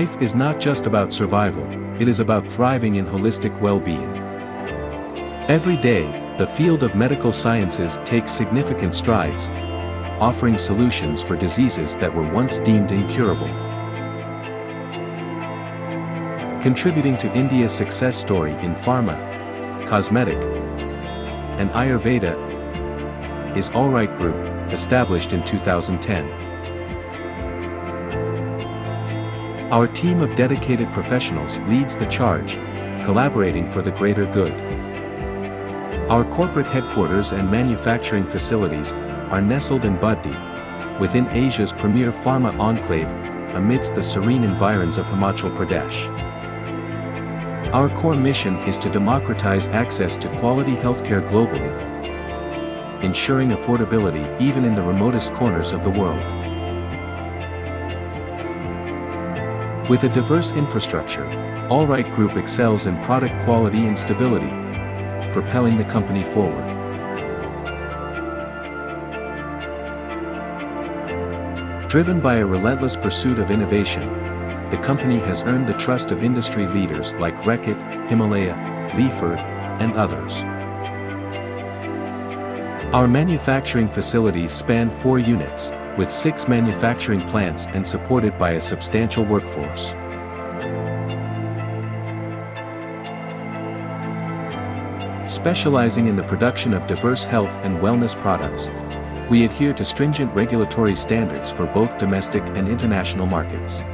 Life is not just about survival, it is about thriving in holistic well-being. Every day, the field of medical sciences takes significant strides, offering solutions for diseases that were once deemed incurable. Contributing to India's success story in pharma, cosmetic, and Ayurveda is Allright Group, established in 2010. Our team of dedicated professionals leads the charge, collaborating for the greater good. Our corporate headquarters and manufacturing facilities are nestled in Baddi, within Asia's premier pharma enclave, amidst the serene environs of Himachal Pradesh. Our core mission is to democratize access to quality healthcare globally, ensuring affordability even in the remotest corners of the world. With a diverse infrastructure, Allright Group excels in product quality and stability, propelling the company forward. Driven by a relentless pursuit of innovation, the company has earned the trust of industry leaders like Reckitt, Himalaya, Leaford, and others. Our manufacturing facilities span 4 units, with 6 manufacturing plants and supported by a substantial workforce. Specializing in the production of diverse health and wellness products, we adhere to stringent regulatory standards for both domestic and international markets.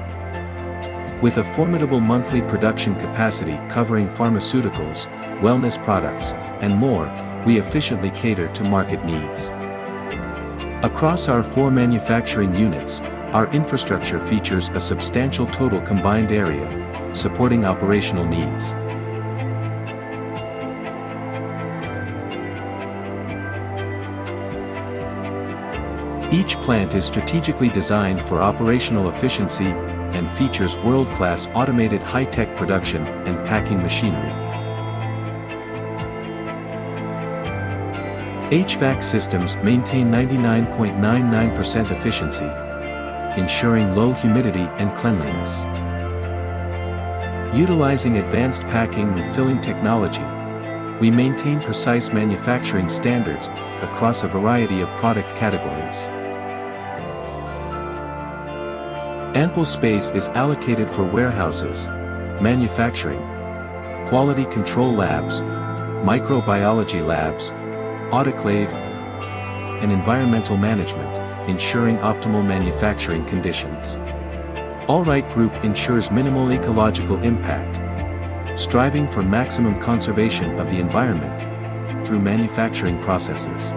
With a formidable monthly production capacity covering pharmaceuticals, wellness products, and more, we efficiently cater to market needs. Across our 4 manufacturing units, our infrastructure features a substantial total combined area, supporting operational needs. Each plant is strategically designed for operational efficiency and features world-class automated high-tech production and packing machinery. HVAC systems maintain 99.99% efficiency, ensuring low humidity and cleanliness. Utilizing advanced packing and filling technology, we maintain precise manufacturing standards across a variety of product categories. Ample space is allocated for warehouses, manufacturing, quality control labs, microbiology labs, autoclave, and environmental management, ensuring optimal manufacturing conditions. Allright Group ensures minimal ecological impact, striving for maximum conservation of the environment through manufacturing processes.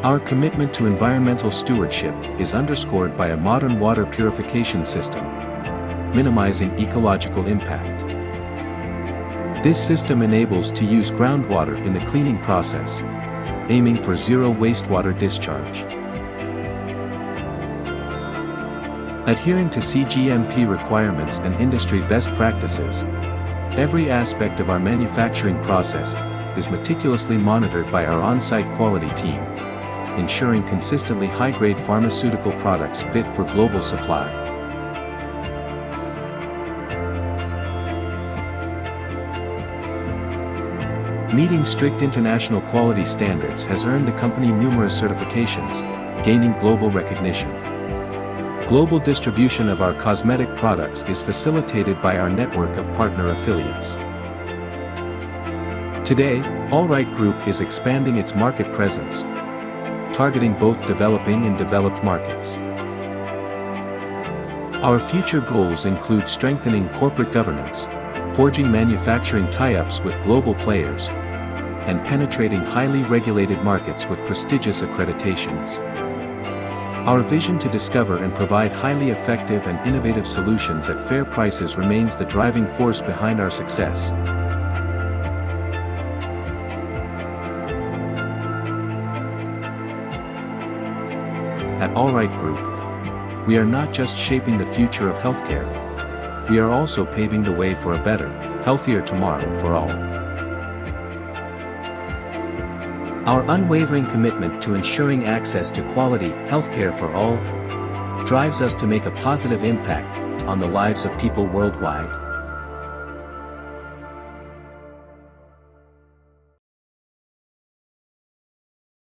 Our commitment to environmental stewardship is underscored by a modern water purification system, minimizing ecological impact. This system enables to use groundwater in the cleaning process, aiming for zero wastewater discharge. Adhering to CGMP requirements and industry best practices, every aspect of our manufacturing process is meticulously monitored by our on-site quality team, ensuring consistently high-grade pharmaceutical products fit for global supply. Meeting strict international quality standards has earned the company numerous certifications, gaining global recognition. Global distribution of our cosmetic products is facilitated by our network of partner affiliates. Today, Allright Group is expanding its market presence, targeting both developing and developed markets. Our future goals include strengthening corporate governance, forging manufacturing tie-ups with global players, and penetrating highly regulated markets with prestigious accreditations. Our vision to discover and provide highly effective and innovative solutions at fair prices remains the driving force behind our success. At Allright Group, we are not just shaping the future of healthcare, we are also paving the way for a better, healthier tomorrow for all. Our unwavering commitment to ensuring access to quality healthcare for all drives us to make a positive impact on the lives of people worldwide.